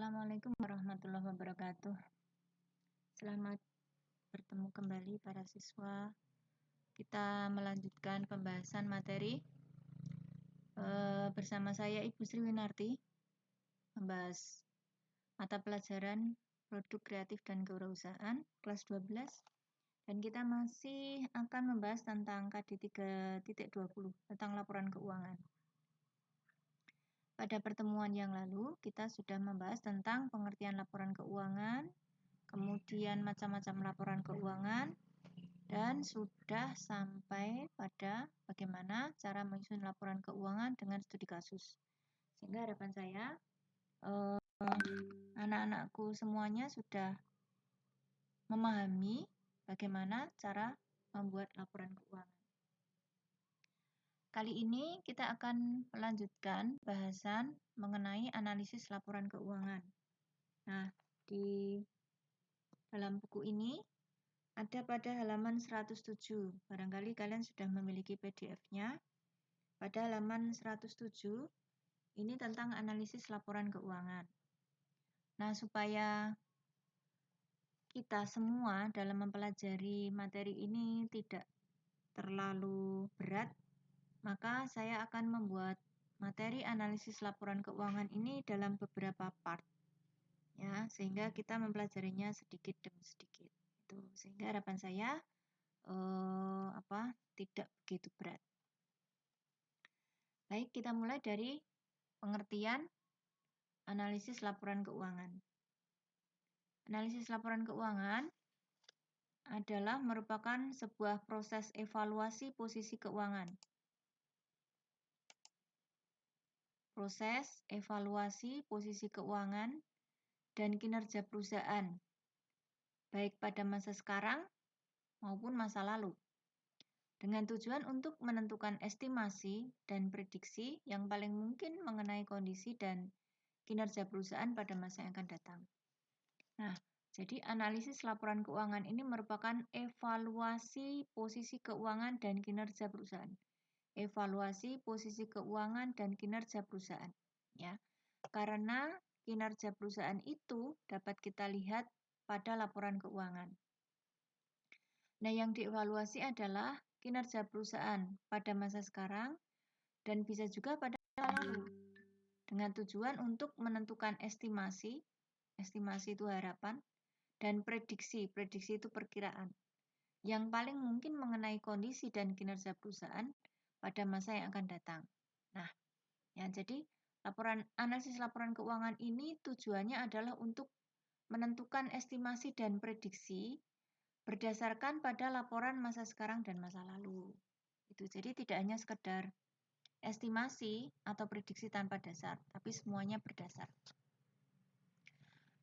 Assalamualaikum warahmatullahi wabarakatuh. Selamat bertemu kembali para siswa. Kita melanjutkan pembahasan materi bersama saya Ibu Sri Winarti, membahas mata pelajaran produk kreatif dan kewirausahaan kelas 12, dan kita masih akan membahas tentang KD 3.20 tentang laporan keuangan. Pada pertemuan yang lalu, kita sudah membahas tentang pengertian laporan keuangan, kemudian macam-macam laporan keuangan, dan sudah sampai pada bagaimana cara menyusun laporan keuangan dengan studi kasus. Sehingga harapan saya, anak-anakku semuanya sudah memahami bagaimana cara membuat laporan keuangan. Kali ini kita akan melanjutkan bahasan mengenai analisis laporan keuangan. Nah, di dalam buku ini ada pada halaman 107. Barangkali kalian sudah memiliki PDF-nya. Pada halaman 107, ini tentang analisis laporan keuangan. Nah, supaya kita semua dalam mempelajari materi ini tidak terlalu berat, maka saya akan membuat materi analisis laporan keuangan ini dalam beberapa part, ya, sehingga kita mempelajarinya sedikit demi sedikit. Itu sehingga harapan saya tidak begitu berat. Baik, kita mulai dari pengertian analisis laporan keuangan. Analisis laporan keuangan adalah merupakan sebuah proses evaluasi posisi keuangan. Proses evaluasi posisi keuangan dan kinerja perusahaan, baik pada masa sekarang maupun masa lalu, dengan tujuan untuk menentukan estimasi dan prediksi yang paling mungkin mengenai kondisi dan kinerja perusahaan pada masa yang akan datang. Nah, jadi analisis laporan keuangan ini merupakan evaluasi posisi keuangan dan kinerja perusahaan. Evaluasi posisi keuangan dan kinerja perusahaan, ya. Karena kinerja perusahaan itu dapat kita lihat pada laporan keuangan. Nah, yang dievaluasi adalah kinerja perusahaan pada masa sekarang dan bisa juga pada masa lalu, dengan tujuan untuk menentukan estimasi itu harapan, dan prediksi itu perkiraan, yang paling mungkin mengenai kondisi dan kinerja perusahaan pada masa yang akan datang. Nah, ya, jadi analisis laporan keuangan ini tujuannya adalah untuk menentukan estimasi dan prediksi berdasarkan pada laporan masa sekarang dan masa lalu. Itu jadi tidak hanya sekedar estimasi atau prediksi tanpa dasar, tapi semuanya berdasar.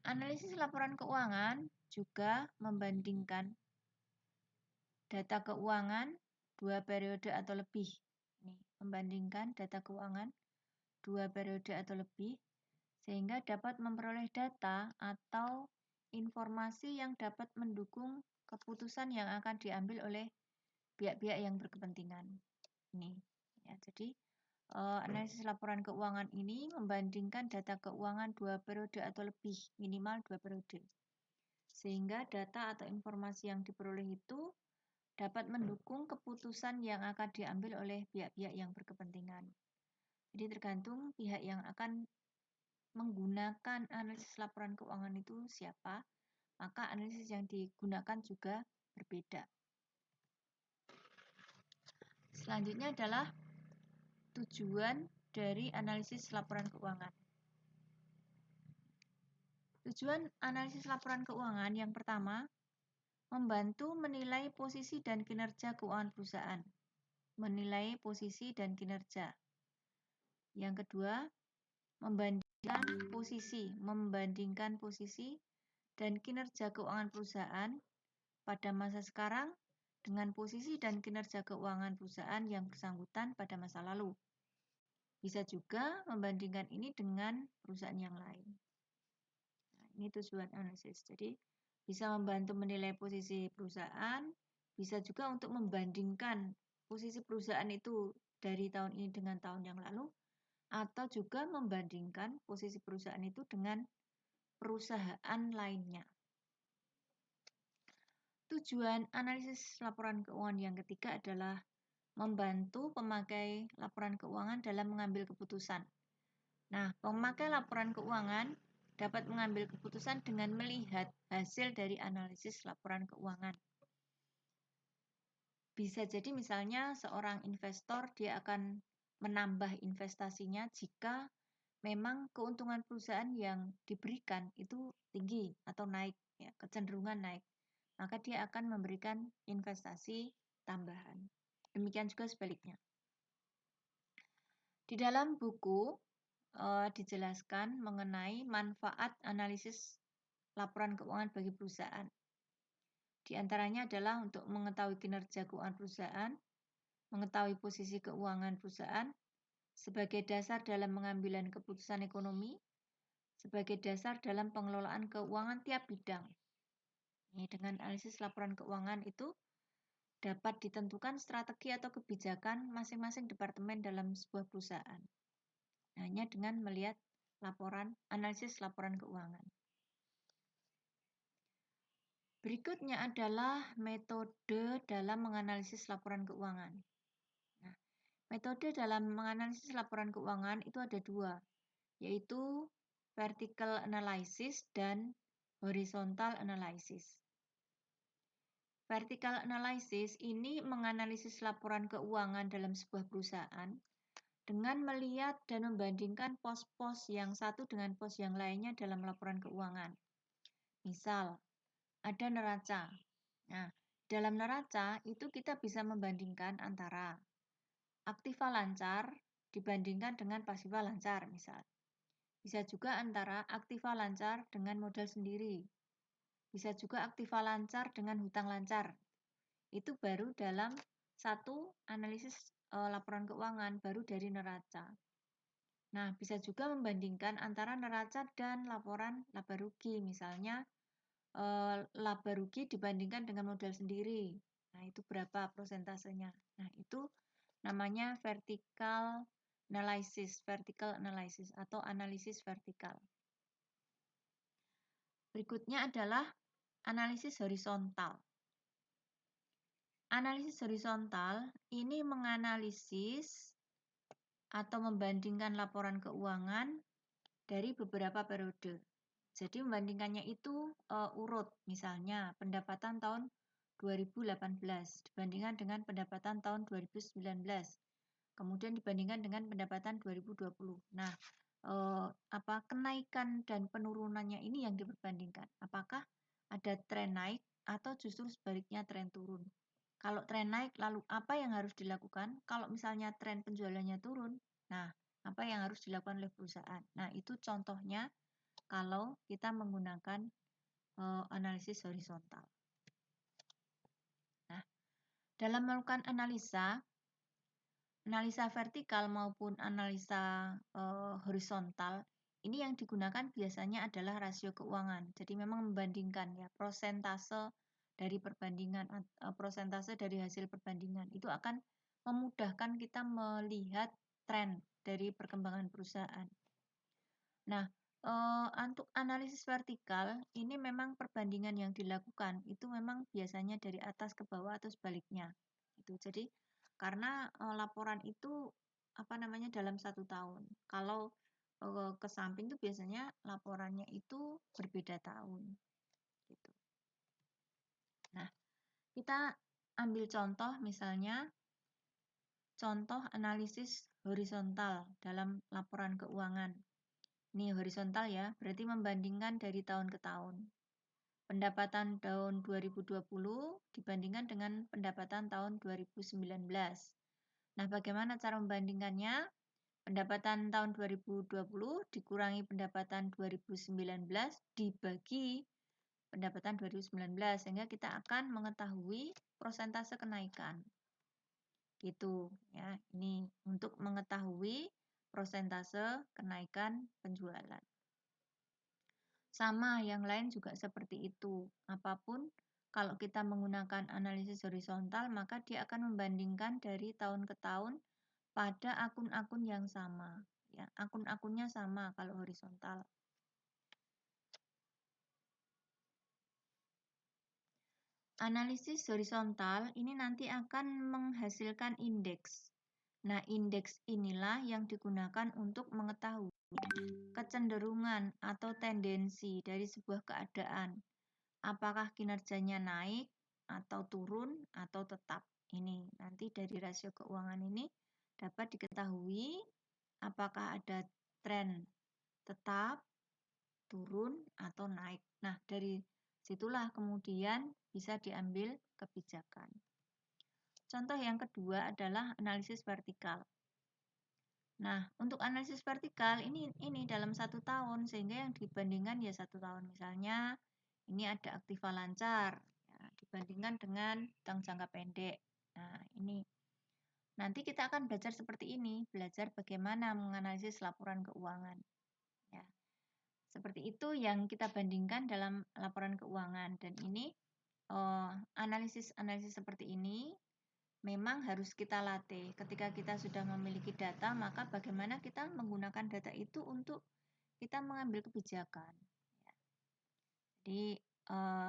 Analisis laporan keuangan juga membandingkan data keuangan 2 periode atau lebih. Membandingkan data keuangan 2 periode atau lebih, sehingga dapat memperoleh data atau informasi yang dapat mendukung keputusan yang akan diambil oleh pihak-pihak yang berkepentingan. Ini, ya, jadi analisis laporan keuangan ini membandingkan data keuangan 2 periode atau lebih, minimal 2 periode. Sehingga data atau informasi yang diperoleh itu dapat mendukung keputusan yang akan diambil oleh pihak-pihak yang berkepentingan. Jadi tergantung pihak yang akan menggunakan analisis laporan keuangan itu siapa, maka analisis yang digunakan juga berbeda. Selanjutnya adalah tujuan dari analisis laporan keuangan. Tujuan analisis laporan keuangan yang pertama, membantu menilai posisi dan kinerja keuangan perusahaan. Menilai posisi dan kinerja. Yang kedua, membandingkan posisi dan kinerja keuangan perusahaan pada masa sekarang dengan posisi dan kinerja keuangan perusahaan yang bersangkutan pada masa lalu. Bisa juga membandingkan ini dengan perusahaan yang lain. Nah, ini tujuan analisis. Jadi, bisa membantu menilai posisi perusahaan, bisa juga untuk membandingkan posisi perusahaan itu dari tahun ini dengan tahun yang lalu, atau juga membandingkan posisi perusahaan itu dengan perusahaan lainnya. Tujuan analisis laporan keuangan yang ketiga adalah membantu pemakai laporan keuangan dalam mengambil keputusan. Nah, pemakai laporan keuangan dapat mengambil keputusan dengan melihat hasil dari analisis laporan keuangan. Bisa jadi misalnya seorang investor dia akan menambah investasinya jika memang keuntungan perusahaan yang diberikan itu tinggi atau naik, ya, kecenderungan naik. Maka dia akan memberikan investasi tambahan. Demikian juga sebaliknya. Di dalam buku dijelaskan mengenai manfaat analisis laporan keuangan bagi perusahaan. Di antaranya adalah untuk mengetahui kinerja keuangan perusahaan, mengetahui posisi keuangan perusahaan, sebagai dasar dalam pengambilan keputusan ekonomi, sebagai dasar dalam pengelolaan keuangan tiap bidang. Dengan analisis laporan keuangan itu dapat ditentukan strategi atau kebijakan masing-masing departemen dalam sebuah perusahaan. Hanya dengan melihat analisis laporan keuangan. Berikutnya adalah metode dalam menganalisis laporan keuangan. Nah, metode dalam menganalisis laporan keuangan itu ada dua, yaitu vertical analysis dan horizontal analysis. Vertical analysis ini menganalisis laporan keuangan dalam sebuah perusahaan dengan melihat dan membandingkan pos-pos yang satu dengan pos yang lainnya dalam laporan keuangan. Misal, ada neraca. Nah, dalam neraca itu kita bisa membandingkan antara aktiva lancar dibandingkan dengan pasiva lancar misal. Bisa juga antara aktiva lancar dengan modal sendiri. Bisa juga aktiva lancar dengan hutang lancar. Itu baru dalam satu analisis laporan keuangan baru dari neraca. Nah, bisa juga membandingkan antara neraca dan laporan laba rugi. Misalnya, laba rugi dibandingkan dengan modal sendiri. Nah, itu berapa persentasenya. Nah, itu namanya vertical analysis atau analisis vertikal. Berikutnya adalah analisis horizontal. Analisis horizontal ini menganalisis atau membandingkan laporan keuangan dari beberapa periode. Jadi membandingkannya itu urut, misalnya pendapatan tahun 2018 dibandingkan dengan pendapatan tahun 2019. Kemudian dibandingkan dengan pendapatan 2020. Nah, kenaikan dan penurunannya ini yang diperbandingkan. Apakah ada tren naik atau justru sebaliknya tren turun? Kalau tren naik, lalu apa yang harus dilakukan? Kalau misalnya tren penjualannya turun, nah apa yang harus dilakukan oleh perusahaan? Nah, itu contohnya kalau kita menggunakan analisis horizontal. Nah, dalam melakukan analisa vertikal maupun analisa horizontal, ini yang digunakan biasanya adalah rasio keuangan. Jadi memang membandingkan ya prosentase dari perbandingan, prosentase dari hasil perbandingan. Itu akan memudahkan kita melihat tren dari perkembangan perusahaan. Nah, untuk analisis vertikal, ini memang perbandingan yang dilakukan itu memang biasanya dari atas ke bawah atau sebaliknya. Jadi karena laporan itu dalam 1 tahun. Kalau ke samping itu biasanya laporannya itu berbeda tahun. Gitu. Nah, kita ambil contoh misalnya contoh analisis horizontal dalam laporan keuangan. Ini horizontal ya, berarti membandingkan dari tahun ke tahun. Pendapatan tahun 2020 dibandingkan dengan pendapatan tahun 2019. Nah, bagaimana cara membandingkannya? Pendapatan tahun 2020 dikurangi pendapatan 2019 dibagi pendapatan 2019 sehingga kita akan mengetahui persentase kenaikan. Gitu ya. Ini untuk mengetahui persentase kenaikan penjualan. Sama, yang lain juga seperti itu. Apapun kalau kita menggunakan analisis horizontal, maka dia akan membandingkan dari tahun ke tahun pada akun-akun yang sama. Ya, akun-akunnya sama kalau horizontal. Analisis horizontal ini nanti akan menghasilkan indeks. Nah, indeks inilah yang digunakan untuk mengetahui kecenderungan atau tendensi dari sebuah keadaan. Apakah kinerjanya naik atau turun atau tetap. Ini nanti dari rasio keuangan ini dapat diketahui apakah ada tren tetap, turun, atau naik. Nah, dari situlah kemudian bisa diambil kebijakan. Contoh yang kedua adalah analisis vertikal. Nah, untuk analisis vertikal ini dalam 1 tahun, sehingga yang dibandingkan ya 1 tahun. Misalnya ini ada aktiva lancar ya, dibandingkan dengan utang jangka pendek. Nah, ini nanti kita akan belajar seperti ini, belajar bagaimana menganalisis laporan keuangan. Ya, seperti itu yang kita bandingkan dalam laporan keuangan. Dan ini analisis seperti ini memang harus kita latih. Ketika kita sudah memiliki data, maka bagaimana kita menggunakan data itu untuk kita mengambil kebijakan. Jadi,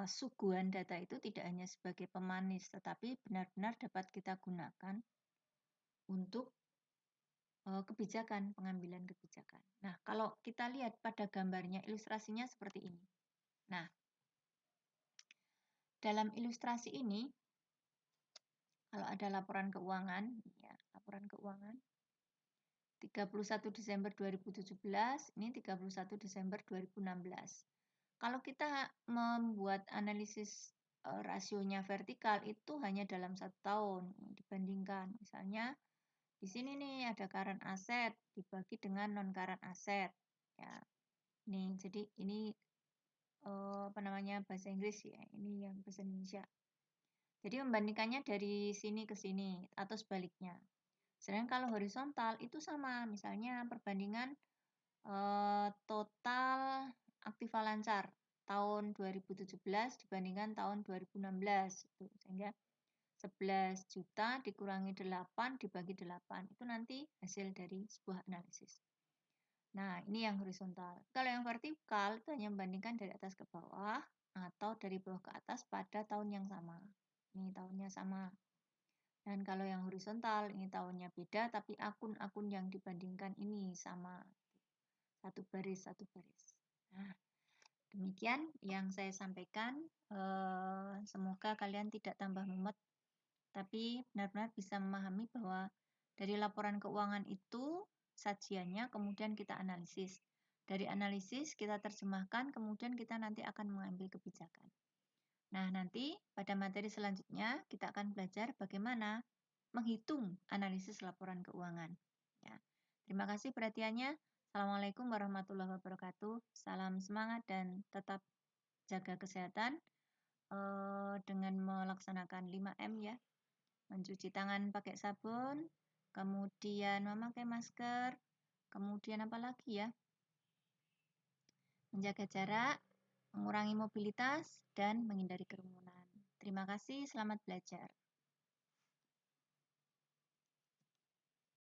suguhan data itu tidak hanya sebagai pemanis, tetapi benar-benar dapat kita gunakan untuk kebijakan, pengambilan kebijakan. Nah, kalau kita lihat pada gambarnya, ilustrasinya seperti ini. Nah, dalam ilustrasi ini, kalau ada laporan keuangan, ya, laporan keuangan 31 Desember 2017, ini 31 Desember 2016. Kalau kita membuat analisis rasionya vertikal itu hanya dalam 1 tahun dibandingkan. Misalnya di sini nih ada current aset dibagi dengan non current aset. Ya. Nih, jadi ini apa namanya bahasa Inggris ya, ini yang bahasa Indonesia. Jadi membandingkannya dari sini ke sini atau sebaliknya. Sedangkan kalau horizontal itu sama, misalnya perbandingan total aktiva lancar tahun 2017 dibandingkan tahun 2016 itu, sehingga 11 juta dikurangi 8 dibagi 8 itu nanti hasil dari sebuah analisis. Nah, ini yang horizontal. Kalau yang vertikal itu hanya membandingkan dari atas ke bawah atau dari bawah ke atas pada tahun yang sama. Ini tahunnya sama. Dan kalau yang horizontal, ini tahunnya beda, tapi akun-akun yang dibandingkan ini sama. Satu baris, satu baris. Nah, demikian yang saya sampaikan. Semoga kalian tidak tambah mumet, tapi benar-benar bisa memahami bahwa dari laporan keuangan itu sajiannya, kemudian kita analisis. Dari analisis kita terjemahkan, kemudian kita nanti akan mengambil kebijakan. Nah, nanti pada materi selanjutnya kita akan belajar bagaimana menghitung analisis laporan keuangan. Ya. Terima kasih perhatiannya. Assalamualaikum warahmatullahi wabarakatuh. Salam semangat dan tetap jaga kesehatan dengan melaksanakan 5M ya. Mencuci tangan pakai sabun, kemudian memakai masker, kemudian apa lagi ya? Menjaga jarak, mengurangi mobilitas, dan menghindari kerumunan. Terima kasih, selamat belajar.